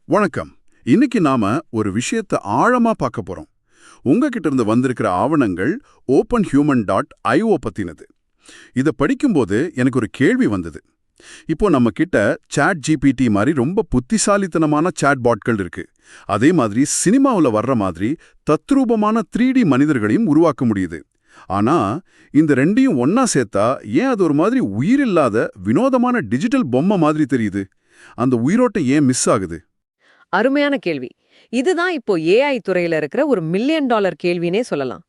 வணக்கம். இன்னைக்கு நாம ஒரு விஷயத்தை ஆழமா பார்க்க போறோம். உங்ககிட்ட இருந்து வந்திருக்கிற ஆவணங்கள் openhuman.io பத்தினது. இத படிக்கும்போது எனக்கு ஒரு கேள்வி வந்தது. இப்போ நம்ம கிட்ட சாட் ஜிபிடி மாதிரி ரொம்ப புத்திசாலித்தனமான சாட் பாட்கள் இருக்கு. அதே மாதிரி சினிமாவுல வர்ற மாதிரி தத்ரூபமான 3D மனிதர்களையும் உருவாக்க முடியுது. ஆனா இந்த ரெண்டையும் ஒன்னா சேர்த்தா ஏன் அது ஒரு மாதிரி உயிரில்லாத வினோதமான டிஜிட்டல் பொம்மை மாதிரி தெரியுது? அந்த உயிரோட்டம் ஏன் மிஸ் ஆகுது? அருமையான கேள்வி. இதுதான் இப்போ ஏஐ துறையில இருக்கிற ஒரு மில்லியன் டாலர் கேள்வினே சொல்லலாம்.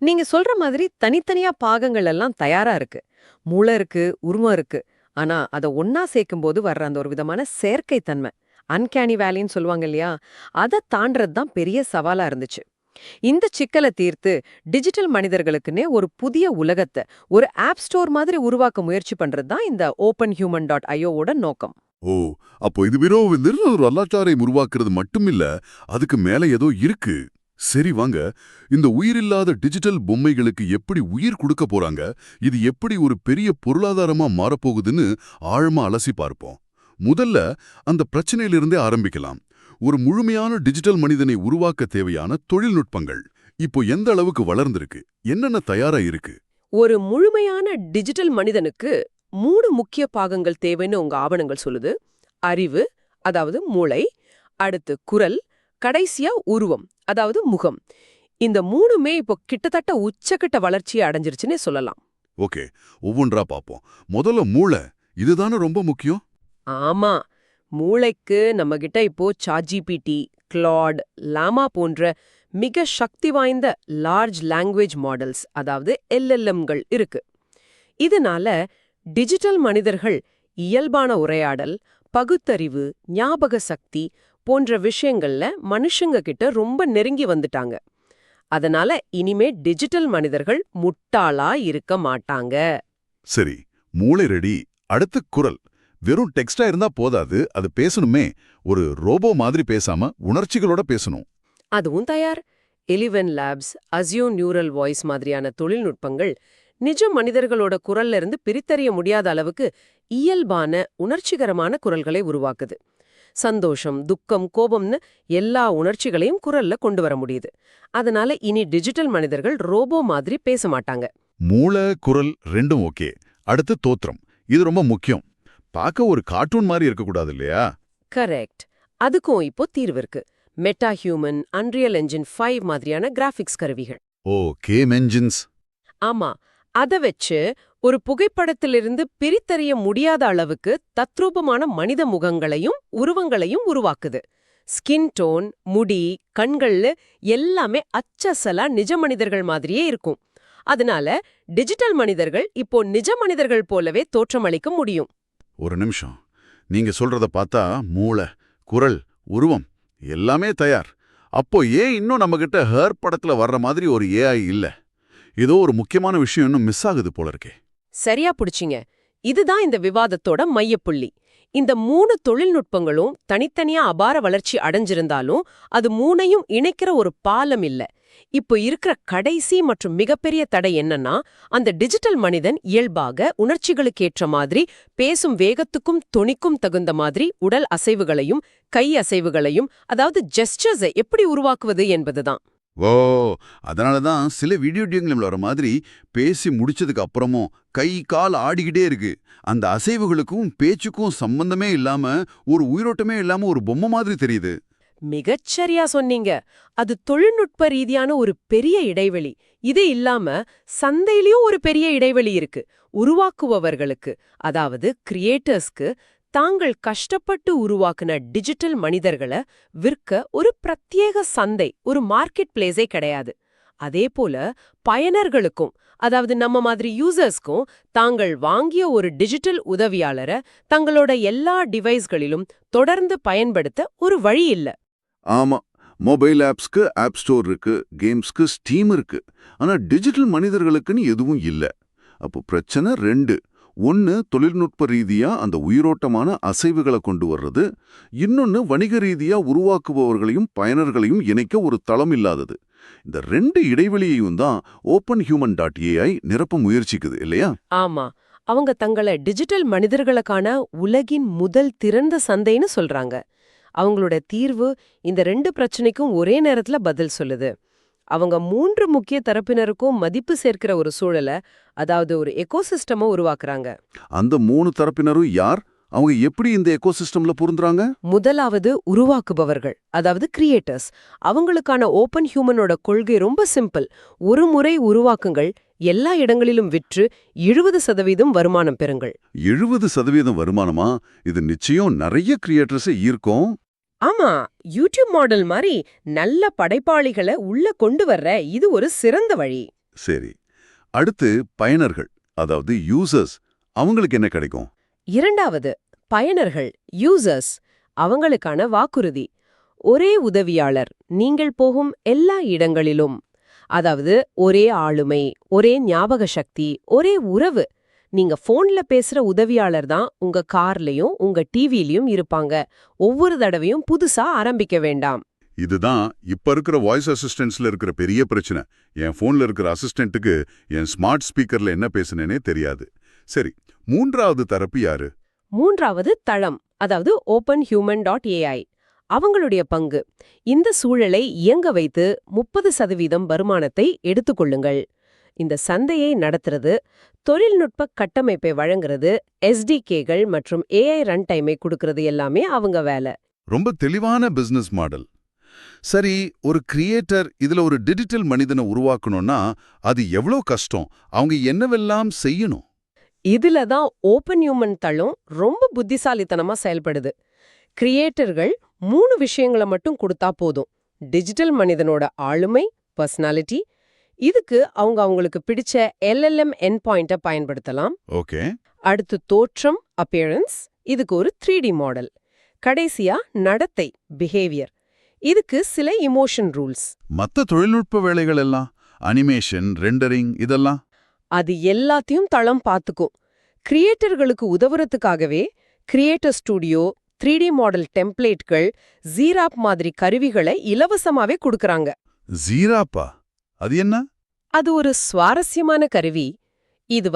நீங்க சொல்ற மாதிரி தனித்தனியா பாகங்கள் எல்லாம் தயாரா இருக்கு. மூளை இருக்கு, உருவம் இருக்கு. ஆனா அத ஒன்னா சேர்க்கும்போது வர்ற அந்த ஒரு விதமான செயற்கை தன்மை, அன்கேனி வேலின்னு சொல்லுவாங்க இல்லையா, அதை தாண்டறது தான் பெரிய சவாலா இருந்துச்சு. இந்த சிக்கலை தீர்த்து டிஜிட்டல் மனிதர்களுக்குன்னே ஒரு புதிய உலகத்தை, ஒரு ஆப் ஸ்டோர் மாதிரி உருவாக்க முயற்சி பண்றது தான் இந்த openhuman.ioவோட நோக்கம். ஓ, அப்போ இது வெறும் ஒரு அல்லாச்சாரை உருவாக்குறது மட்டுமில்ல, அதுக்கு மேல ஏதோ இருக்கு. சரி வாங்க, இந்த உயிரில்லாத டிஜிட்டல் பொம்மைகளுக்கு எப்படி உயிர் கொடுக்க போறாங்க, இது எப்படி ஒரு பெரிய பொருளாதாரமா மாறப்போகுதுன்னு ஆழமா அலசி பார்ப்போம். முதல்ல அந்த பிரச்சனையிலிருந்தே ஆரம்பிக்கலாம். ஒரு முழுமையான டிஜிட்டல் மனிதனை உருவாக்க தேவையான தொழில்நுட்பங்கள் இப்போ எந்த அளவுக்கு வளர்ந்திருக்கு, என்னென்ன தயாரா இருக்கு? ஒரு முழுமையான டிஜிட்டல் மனிதனுக்கு 3 முக்கிய பாகங்கள் தேவைன்னு உங்க ஆவணங்கள் சொல்லுது. அறிவு, அதாவது மூளை, அடுத்து குரல், கடைசியா உருவம், அதாவது முகம். இந்த 3மே இப்போ கிட்டத்தட்ட உச்சக்கட்ட வளர்ச்சியை அடைஞ்சிருச்சுன்னே சொல்லலாம். ஓகே, ஒவ்வொன்றா பாப்போம். முதல்ல மூளை, இதுதானே ரொம்ப முக்கியம். ஆமா, மூளைக்கு நம்ம கிட்ட இப்போ சாட்ஜிபிடி, கிளாட், லாமா போன்ற மிக சக்தி வாய்ந்த லார்ஜ் லாங்குவேஜ் மாடல்ஸ், அதாவது எல்எல்எம்கள் இருக்கு. இதனால டிஜிட்டல் மனிதர்கள் இயல்பான உரையாடல், பகுத்தறிவு, ஞாபக சக்தி போன்ற விஷயங்கள்ல மனுஷங்க கிட்ட ரொம்ப நெருங்கி வந்துட்டாங்க. அதனால இனிமே டிஜிட்டல் மனிதர்கள் முட்டாளா இருக்க மாட்டாங்க. சரி, மூளை ரெடி. அடுத்து குரல். வெறும் டெக்ஸ்டா இருந்தா போதாது, அது பேசணுமே. ஒரு ரோபோ மாதிரி பேசாம உணர்ச்சிகளோட பேசணும். அதுவும் தயார். எலிவன் லேப்ஸ், அசியோ நியூரல் வாய்ஸ் மாதிரியான தொழில்நுட்பங்கள் நிஜ மனிதர்களோட குரல்ல இருந்து பிரித்தறிய முடியாத அளவுக்கு இயல்பான உணர்ச்சிகரமான குரல்களை உருவாக்குது. சந்தோஷம், துக்கம், கோபம்னு எல்லா உணர்ச்சிகளையும் குரல்ல கொண்டு வர முடியுது. அதனால இனி டிஜிட்டல் மனிதர்கள் ரோபோ மாதிரி பேச மாட்டாங்க. மூளை, குரல் ரெண்டும் ஓகே. அடுத்து தோற்றம். இது ரொம்ப முக்கியம். பார்க்க ஒரு கார்ட்டூன் மாதிரி இருக்கக்கூடாது இல்லையா? கரெக்ட். அதுக்கும் இப்போ தீர்வு இருக்கு. மெட்டா ஹியூமன், அன்ரியல் என்ஜின் 5 மாதிரியான கிராஃபிக்ஸ் கருவிகள். ஓ, கேம் என்ஜின்ஸ். ஆமா, அத வச்சு ஒரு புகைப்படத்திலிருந்து பிரித்தறிய முடியாத அளவுக்கு தத்ரூபமான மனித முகங்களையும் உருவங்களையும் உருவாக்குது. ஸ்கின் டோன், முடி, கண்கள்ல எல்லாமே அச்சசலா நிஜ மனிதர்கள் மாதிரியே இருக்கும். அதனால டிஜிட்டல் மனிதர்கள் இப்போ நிஜ மனிதர்கள் போலவே தோற்றமளிக்க முடியும். ஒரு நிமிஷம், நீங்க சொல்றத பார்த்தா மூளை, குரல், உருவம் எல்லாமே தயார். அப்போ ஏன் இன்னும் நம்மகிட்ட ஹேர் படத்துல வர்ற மாதிரி ஒரு ஏஐ இல்ல? ஏதோ ஒரு முக்கியமான விஷயம் இன்னும் மிஸ் ஆகுது போல இருக்கே. சரியா புடிச்சிங்க. இதுதான் இந்த விவாதத்தோட மையப்புள்ளி. இந்த 3 தொழில்நுட்பங்களும் தனித்தனியா அபார வளர்ச்சி அடைஞ்சிருந்தாலும் அது 3ஐயும் இணைக்கிற ஒரு பாலம் இல்ல. இப்போ இருக்கிற கடைசி மற்றும் மிகப்பெரிய தடை என்னன்னா, அந்த டிஜிட்டல் மனிதன் இயல்பாக உணர்ச்சிகளுக்கேற்ற மாதிரி பேசும் வேகத்துக்கும் தொனிக்கும் தகுந்த மாதிரி உடல் அசைவுகளையும் கை அசைவுகளையும், அதாவது ஜெஸ்டர்ஸை எப்படி உருவாக்குவது என்பதுதான். ஓ, அதனாலதான் சில வீடியோ கேம்ல வர மாதிரி பேசி முடிச்சதுக்கு அப்புறமும் கை கால் ஆடிக்கிட்டே இருக்கு. அந்த அசைவுகளுக்கும் பேச்சுக்கும் சம்பந்தமே இல்லாம, ஒரு உயிரோட்டமே இல்லாம ஒரு பொம்மை மாதிரி தெரியுது. மிகச்சரியா சொன்னீங்க. அது தொழில்நுட்ப ரீதியான ஒரு பெரிய இடைவெளி. இது இல்லாம சந்தையிலயும் ஒரு பெரிய இடைவெளி இருக்கு. உருவாக்குபவர்களுக்கு, அதாவது கிரியேட்டர்ஸ்க்கு தாங்கள் கஷ்டப்பட்டு உருவாக்குன டிஜிட்டல் மனிதர்களை விற்க ஒரு பிரத்யேக சந்தை, ஒரு மார்க்கெட் பிளேஸே கிடையாது. அதேபோல பயனர்களுக்கும், அதாவது நம்ம மாதிரி யூசர்ஸ்க்கும் தாங்கள் வாங்கிய ஒரு டிஜிட்டல் உதவியாளரை தங்களோட எல்லா டிவைஸ்களிலும் தொடர்ந்து பயன்படுத்த ஒரு வழி இல்ல. ஆமா, மொபைல் ஆப்ஸ்க்கு ஆப் ஸ்டோர் இருக்கு, கேம்ஸ்க்கு ஸ்டீம் இருக்கு. ஆனா டிஜிட்டல் மனிதர்களுக்குன்னு எதுவும் இல்ல. அப்போ பிரச்சனை 2. ஒன்னு தொழில்நுட்ப ரீதியா அந்த உயிரோட்டமான அசைவுகளை கொண்டு வர்றது, இன்னொன்னு வணிக ரீதியா உருவாக்குபவர்களையும் பயனர்களையும் இணைக்க ஒரு தளம் இல்லாதது. இந்த 2 இடைவெளியையும் தான் openhuman.ai நிரப்ப முயற்சிக்குது இல்லையா? ஆமா, அவங்க தங்களை டிஜிட்டல் மனிதர்களுக்கான உலகின் முதல் திறந்த சந்தைன்னு சொல்றாங்க. அவங்களோட தீர்வு இந்த 2 பிரச்சனைக்கும் ஒரே நேரத்துல பதில் சொல்லுது. அவங்க 3 முக்கிய தரப்பினருக்கும் மதிப்பு சேர்க்கிற ஒரு சூழலை, அதாவது ஒரு எக்கோசிஸ்டமை உருவாக்குறாங்க. அந்த 3 தரப்பினரும் யார்? அவங்க எப்படி இந்த எக்கோசிஸ்டம்ல பொருந்துறாங்க? முதலாவது உருவாக்குபவர்கள், அதாவது கிரியேட்டர்ஸ். அவங்களுக்கான ஓபன் ஹியூமனோட கொள்கை ரொம்ப சிம்பிள். ஒரு முறை உருவாக்குங்கள், எல்லா இடங்களிலும் விற்று 70% வருமானம் பெறுங்கள். 70% வருமானமா? இது நிச்சயம் நிறைய கிரியேட்டர்ஸை ஈர்க்கும். ஆமா, யூடியூப் மாடல் மாதிரி நல்ல படைப்பாளிகளை உள்ள கொண்டு வர்ற இது ஒரு சிறந்த வழி. சரி, அடுத்து பயனர்கள், அதாவது யூசர்ஸ். அவங்களுக்கு என்ன கிடைக்கும்? இரண்டாவது பயனர்கள், யூசர்ஸ். அவங்களுக்கான வாக்குறுதி. ஒரே உதவியாளர், நீங்கள் போகும் எல்லா இடங்களிலும். அதாவது ஒரே ஆளுமை, ஒரே ஞாபக சக்தி, ஒரே உறவு. நீங்க போன்ல பேசுற உதவியாளர் தான் உங்க கார்லயும் உங்க டிவிலயும் இருப்பாங்க. ஒவ்வொரு தடவையும் புதுசா ஆரம்பிக்க வேண்டாம். இதுதான் இப்ப இருக்கிற வாய்ஸ் அசிஸ்டன்ட்ஸ்ல இருக்கிற பெரிய பிரச்சனை. என் போன்ல இருக்கிற அசிஸ்டன்ட்டுக்கு என் ஸ்மார்ட் ஸ்பீக்கர்ல என்ன பேசுனேனே தெரியாது. சரி, மூன்றாவது தரப்பு யாரு? மூன்றாவது தளம், அதாவது openhuman.ai. அவங்களுடைய பங்கு. இந்த சூழலை இயங்க வைத்து 30% வருமானத்தை எடுத்துக்கொள்ளுங்கள். இந்த சந்தையை நடத்துறது, தொழில்நுட்ப கட்டமைப்பை வழங்குறது, SDKகள் மற்றும் AI ரன் டைமை கொடுக்கறது எல்லாமே அவங்க வேலை. ரொம்ப தெளிவான பிசினஸ் மாடல். சரி, ஒரு கிரியேட்டர் இதுல ஒரு டிஜிட்டல் மனிதனை உருவாக்கணும்னா அது எவ்வளோ கஷ்டம்? அவங்க என்னவெல்லாம் செய்யணும்? இதுல தான் ஓபன் ஹியூமன் தளம் ரொம்ப புத்திசாலித்தனமா செயல்படுது. கிரியேட்டர்கள் 3 விஷயங்களை மட்டும் கொடுத்தா போதும். டிஜிட்டல் மனிதனோட ஆளுமை, பர்சனாலிட்டி. இதுக்கு அவங்களுக்கு பிடிச்ச LLM என்பாயிண்ட்டை பயன்படுத்தலாம். ஓகே. அடுத்து தோற்றம், அப்பியரன்ஸ். இதுக்கு ஒரு 3D மாடல். கடைசியா நடத்தை, பிஹேவியர். இதுக்கு சில இமோஷன் ரூல்ஸ். மத்த தொழில்நுட்ப வேலைகள் எல்லாம், அனிமேஷன், ரெண்டரிங், இதெல்லாம் அது எல்லாத்தையும் தளம் பார்த்துக்கும். கிரியேட்டர்களுக்கு உதவுறதுக்காகவே கிரியேட்டர் ஸ்டுடியோ, 3D மாடல் டெம்ப்ளேட்கள், ஜீராப் மாதிரி கருவிகளை இலவசமாவே கொடுக்கறாங்க. ஜீராப்பா? அது என்ன? அது ஒரு சுவாரஸ்யமான கருவி. இது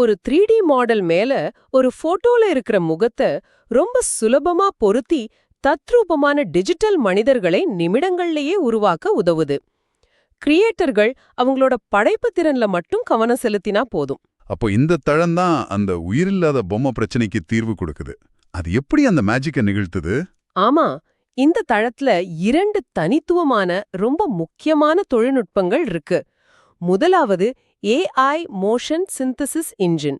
ஒரு 3D மாடல் மேல ஒரு போட்டோல இருக்கிற முகத்தை ரொம்ப சுலபமா பொருத்தி தத்ரூபமான டிஜிட்டல் மனிதர்களை நிமிடங்கள்லயே உருவாக்க உதவுது. கிரியேட்டர்கள் அவங்களோட படைப்பு திறன்ல மட்டும் கவனம் செலுத்தினா போதும். அப்போ இந்த தளம்தான் அந்த உயிரில்லாத பொம்மை பிரச்சனைக்கு தீர்வு கொடுக்குது. அது எப்படி அந்த மேஜிக்கை நிகழ்த்துது? ஆமா, இந்த தளத்துல 2 தனித்துவமான ரொம்ப முக்கியமான தொழில்நுட்பங்கள் இருக்கு. முதலாவது AI மோஷன் சிந்தசிஸ் இன்ஜின்.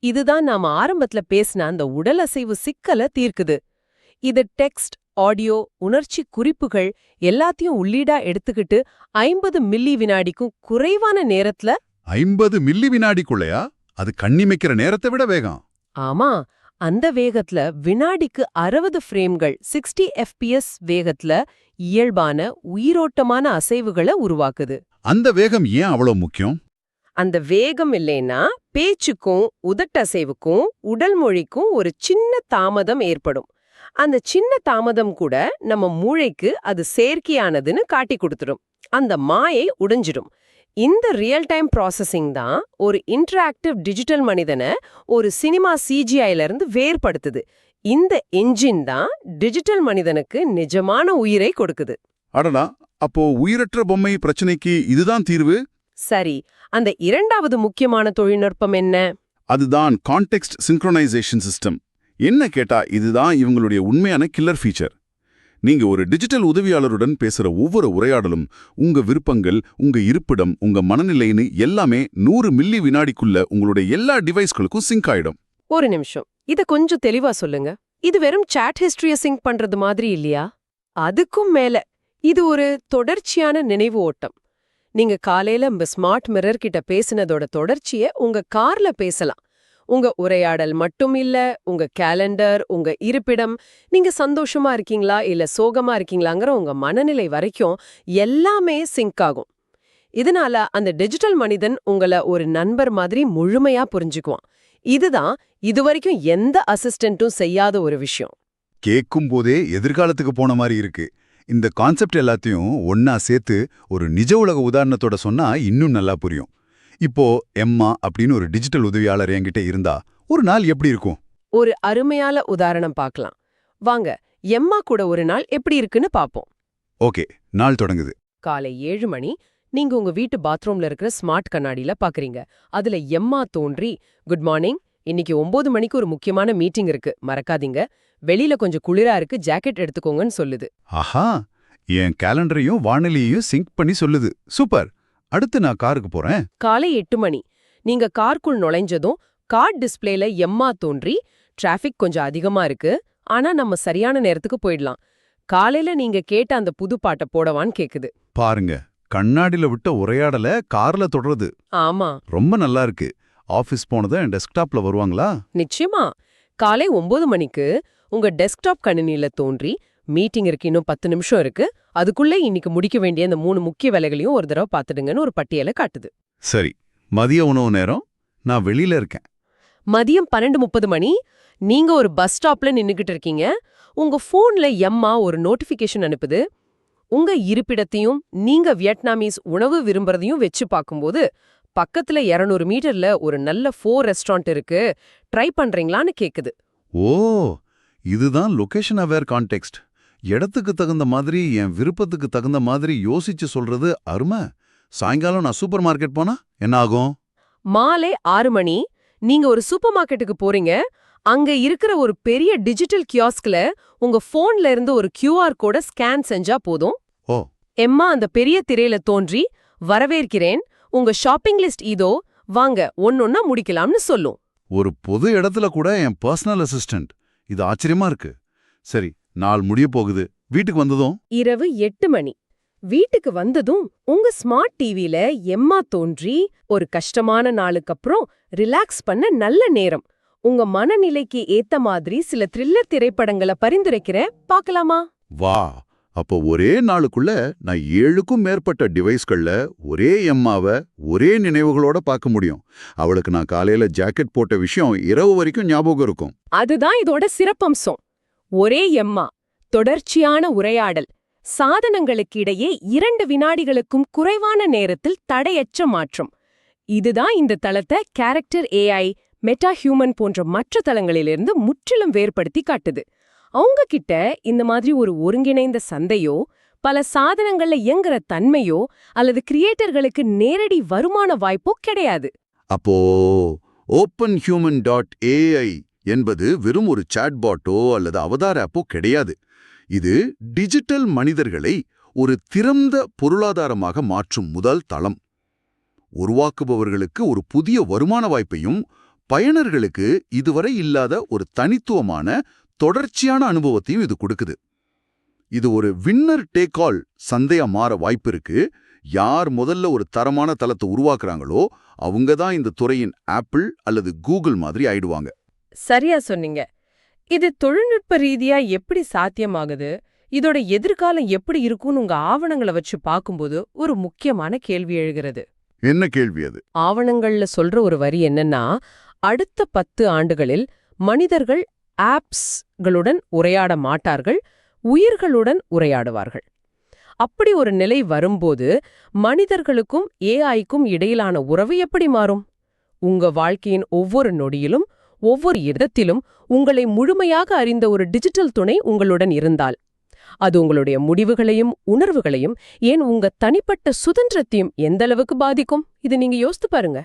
இதுதான் நாம ஆரம்பத்துல பேசின அந்த உடல் அசைவு சிக்கலை தீர்க்குது. இது டெக்ஸ்ட், ஆடியோ, உணர்ச்சி குறிப்புகள் எல்லாத்தையும் உள்ளீடா எடுத்துக்கிட்டு 50 மில்லி வினாடிக்கும் குறைவான நேரத்துல 50 மில்லி வினாடிக்குள்ளையா? அது கண்ணிமைக்கிற நேரத்தை விட வேகம். ஆமா, அந்த வேகத்துல வினாடிக்கு 60 ஃப்ரேம்கள் 60 FPS வேகத்துல இயல்பான உயிரோட்டமான அசைவுகளை உருவாக்குது. அந்த வேகம் ஏன் அவ்வளோ முக்கியம்? அந்த வேகம் இல்லைன்னா பேச்சுக்கும் உதட்டசைவுக்கும் உடல் மொழிக்கும் ஒரு சின்ன தாமதம் ஏற்படும். அந்த சின்ன தாமதம் கூட நம்ம மூளைக்கு அது செயற்கையானதுன்னு காட்டி கொடுத்துடும். அந்த மாயை உடைஞ்சிடும். இந்த ரியல் டைம் ப்ராசஸிங் தான் ஒரு இன்டராக்டிவ் டிஜிட்டல் மனிதனை ஒரு சினிமா CGIல இருந்து வேறுபடுத்துது. இந்த என்ஜின் தான் டிஜிட்டல் மனிதனுக்கு நிஜமான உயிரை கொடுக்குது. அடடா, அப்போ உயிரற்ற பொம்மை பிரச்சனைக்கு இதுதான் தீர்வு? சரி, அந்த இரண்டாவது முக்கியமான தொழில்நுட்பம் என்ன? அதுதான் கான்டெக்ஸ்ட் சிங்க்ரோனைசேஷன் சிஸ்டம். என்ன கேட்டா இதுதான் இவங்களுடைய உண்மையான கில்லர் ஃபீச்சர். நீங்க ஒரு டிஜிட்டல் உதவியாளருடன் பேசுற ஒவ்வொரு உரையாடலும் உங்க விருப்பங்கள், உங்க இருப்பிடம், உங்க மனநிலைன்னு எல்லாமே 100 மில்லி வினாடிக்குள்ள உங்களுடைய எல்லா டிவைஸ்களுக்கும் சிங்க் ஆயிடும். ஒரு நிமிஷம், இத கொஞ்சம் தெளிவா சொல்லுங்க. இது வெறும் சாட் ஹிஸ்டரிய சிங்க் பண்றது மாதிரி இல்லையா? அதுக்கும் மேல இது ஒரு தொடர்ச்சியான நினைவு ஓட்டம். நீங்க காலையில ஸ்மார்ட் மிரர் கிட்ட பேசினதோட தொடர்ச்சிய உங்க கார்ல பேசலாம். உங்க உரையாடல் மட்டும் இல்ல, உங்க கேலண்டர், உங்க இருப்பிடம், நீங்க சந்தோஷமா இருக்கீங்களா இல்ல சோகமா இருக்கீங்களாங்கிற உங்க மனநிலை வரைக்கும் எல்லாமே சிங்க் ஆகும். இதனால அந்த டிஜிட்டல் மனிதன் உங்கள ஒரு நண்பர் மாதிரி முழுமையா புரிஞ்சுக்குவான். இதுதான் இதுவரைக்கும் எந்த அசிஸ்டன்ட்டும் செய்யாத ஒரு விஷயம். கேட்கும் போதே எதிர்காலத்துக்கு போன மாதிரி இருக்கு. இந்த கான்செப்ட் எல்லாத்தையும் ஒன்னா சேர்த்து ஒரு நிஜ உலக உதாரணத்தோட சொன்னா இன்னும் நல்லா புரியும். இப்போ எம்மா அப்படின்னு ஒரு டிஜிட்டல் உதவியாளர் என்கிட்ட இருந்தா ஒரு நாள் எப்படி இருக்கும்? ஒரு அருமையான உதாரணம் பார்க்கலாம். வாங்க, எம்மா கூட ஒரு நாள் எப்படி இருக்குன்னு பாப்போம். ஓகே, நாள் தொடங்குது. காலை 7 மணி. நீங்க உங்க வீட்டு பாத்ரூம்ல இருக்கிற ஸ்மார்ட் கண்ணாடியில பாக்குறீங்க. அதுல எம்மா தோன்றி, குட் மார்னிங், இன்னைக்கு 9 மணிக்கு ஒரு முக்கியமான மீட்டிங் இருக்கு, மறக்காதீங்க. வெளியில கொஞ்சம் குளிரா இருக்கு, ஜாக்கெட் எடுத்துக்கோங்கன்னு சொல்லுது. ஆஹா, என் கேலண்டரையும் வானிலையையும் சிங்க் பண்ணி சொல்லுது. சூப்பர். அடுத்து நான் காருக்கு போறேன். காலை 8 மணி. நீங்க கார்க்குள் நுழைஞ்சதும் கார் டிஸ்ப்ளேல எம்மா தோன்றி, டிராஃபிக் கொஞ்சம் அதிகமா இருக்கு, ஆனா நம்ம சரியான நேரத்துக்கு போயிடலாம். காலையில நீங்க கேட்ட அந்த புது பாட்டை போடவான்னு கேக்குது. பாருங்க, கண்ணாடியில விட்ட உரையாடல கார்ல தொடருது. ஆமா, ரொம்ப நல்லா இருக்கு. ஆபீஸ் போனதை என் டெஸ்க்டாப்ல வருவாங்களா? நிச்சயமா. காலை 9 மணிக்கு உங்க டெஸ்க்டாப் கணினியில தோன்றி, மீட்டிங் இருக்கு, இன்னும் 10 நிமிஷம் இருக்கு, அதுக்குள்ள இன்னைக்கு முடிக்க வேண்டிய அந்த 3 முக்கிய வேலைகளையும் ஒரு தடவை பாத்துடுங்கன்னு ஒரு பட்டியலை காட்டுது. சரி, மதிய உணவு நேரம். நான் வெளியில இருக்கேன். மதியம் 12:30 மணி. நீங்க ஒரு பஸ் ஸ்டாப்ல நின்னுகிட்டு இருக்கீங்க. உங்க போன்ல எம்மா ஒரு நோட்டிபிகேஷன் அனுப்புது. உங்க இருப்பிடத்தையும் நீங்க வியட்நாமீஸ் உணவு விரும்புறதையும் வெச்சு பார்க்கும்போது, பக்கத்துல 200 மீட்டர்ல ஒரு நல்ல 4 ரெஸ்டாரண்ட் இருக்கு, ட்ரை பண்றீங்களான்னு கேக்குது. ஓ, இதுதான் லொகேஷன் அவேர் கான்டெக்ஸ்ட். இடத்துக்கு தகுந்த மாதிரி, என் விருப்பத்துக்கு தகுந்த மாதிரி யோசிச்சு சொல்றது அருமை. சாயங்காலம் நான் சூப்பர் மார்க்கெட் போனா என்ன ஆகும்? மாலை 6 மணி. நீங்க ஒரு சூப்பர் மார்க்கெட்டுக்கு போறீங்க. அங்க இருக்கிற ஒரு பெரிய டிஜிட்டல் கியாஸ்க்ல உங்க போன்ல இருந்து ஒரு QR கோட ஸ்கேன் செஞ்சா போதும். ஓ, எம்மா அந்த பெரிய திரையில தோன்றி, வரவேற்கிறேன், உங்க ஷாப்பிங் லிஸ்ட் இதோ, வாங்க ஒன்னொன்னா முடிக்கலாம்னு சொல்லும். ஒரு பொது இடத்துல கூட என் பர்சனல் அசிஸ்டன்ட். இது ஆச்சரியமா இருக்கு. சரி, நாள் முடிய போகுது. வீட்டுக்கு வந்ததும் இரவு 8 மணி. வீட்டுக்கு வந்ததும் உங்க ஸ்மார்ட் டிவில எம்மா தோன்றி, ஒரு கஷ்டமான நாளுக்கு அப்புறம் ரிலாக்ஸ் பண்ண நல்ல நேரம், உங்க மனநிலைக்கு ஏத்த மாதிரி சில த்ரில்லர் திரைப்படங்களை பரிந்துரைக்கிறேன், பார்க்கலாமா? வா, அப்போ ஒரே நாளுக்குள்ள நான் 7க்கும் மேற்பட்ட டிவைஸ்கள்ல ஒரே எம்மாவை ஒரே நினைவுகளோட பார்க்க முடியும். அவளுக்கு நான் காலையில ஜாக்கெட் போட்ட விஷயம் இரவு வரைக்கும் ஞாபகம் இருக்கும். அதுதான் இதோட சிறப்பம்சம். ஒரே எம்மா, தொடர்ச்சியான உரையாடல், சாதனங்களுக்கு இடையே 2 வினாடிகளுக்கும் குறைவான நேரத்தில் தடையற்ற மாற்றம். இதுதான் இந்த தளத்தை கேரக்டர் AI, மெட்டா ஹியூமன் போன்ற மற்ற தளங்களிலிருந்து முற்றிலும் வேறுபடுத்தி காட்டுது. அவங்க கிட்ட இந்த மாதிரி ஒரு ஒருங்கிணைந்த சந்தையோ, பல சாதனங்கள்ல இயங்குற தன்மையோ, அல்லது கிரியேட்டர்களுக்கு நேரடி வருமான வாய்ப்போ கிடையாது. அப்போ openhuman.ai என்பது வெறும் ஒரு சாட்பாட்டோ அல்லது அவதார் ஆப்போ கிடையாது. இது டிஜிட்டல் மனிதர்களை ஒரு திறந்த பொருளாதாரமாக மாற்றும் முதல் தளம். உருவாக்குபவர்களுக்கு ஒரு புதிய வருமான வாய்ப்பையும், பயனர்களுக்கு இதுவரை இல்லாத ஒரு தனித்துவமான தொடர்ச்சியான அனுபவத்தையும் இது கொடுக்குது. இது ஒரு வின்னர் டேக் ஆல் சந்தையா மாற வாய்ப்பு இருக்கு. யார் முதல்ல ஒரு தரமான தளத்தை உருவாக்குறாங்களோ அவங்க தான் இந்த துறையின் ஆப்பிள் அல்லது கூகுள் மாதிரி ஆயிடுவாங்க. சரியா சொன்னீங்க. இது தொழில்நுட்ப ரீதியா எப்படி சாத்தியமாகுது, இதோட எதிர்காலம் எப்படி இருக்கும்னு உங்க ஆவணங்களை வச்சு பார்க்கும்போது ஒரு முக்கியமான கேள்வி எழுகிறது. என்ன கேள்வி அது? ஆவணங்கள்ல சொல்ற ஒரு வரி என்னன்னா, அடுத்த 10 ஆண்டுகளில் மனிதர்கள் ஆப்ஸ்களுடன் உரையாட மாட்டார்கள், உயிர்களுடன் உரையாடுவார்கள். அப்படி ஒரு நிலை வரும்போது மனிதர்களுக்கும் AIக்கும் இடையிலான உறவு எப்படி மாறும்? உங்க வாழ்க்கையின் ஒவ்வொரு நொடியிலும், ஒவ்வொரு இடத்திலும் உங்களை முழுமையாக அறிந்த ஒரு டிஜிட்டல் துணை உங்களுடன் இருந்தால், அது உங்களுடைய முடிவுகளையும் உணர்வுகளையும், ஏன் உங்க தனிப்பட்ட சுதந்திரத்தையும் எந்த அளவுக்கு பாதிக்கும்? இது நீங்க யோசித்து பாருங்க.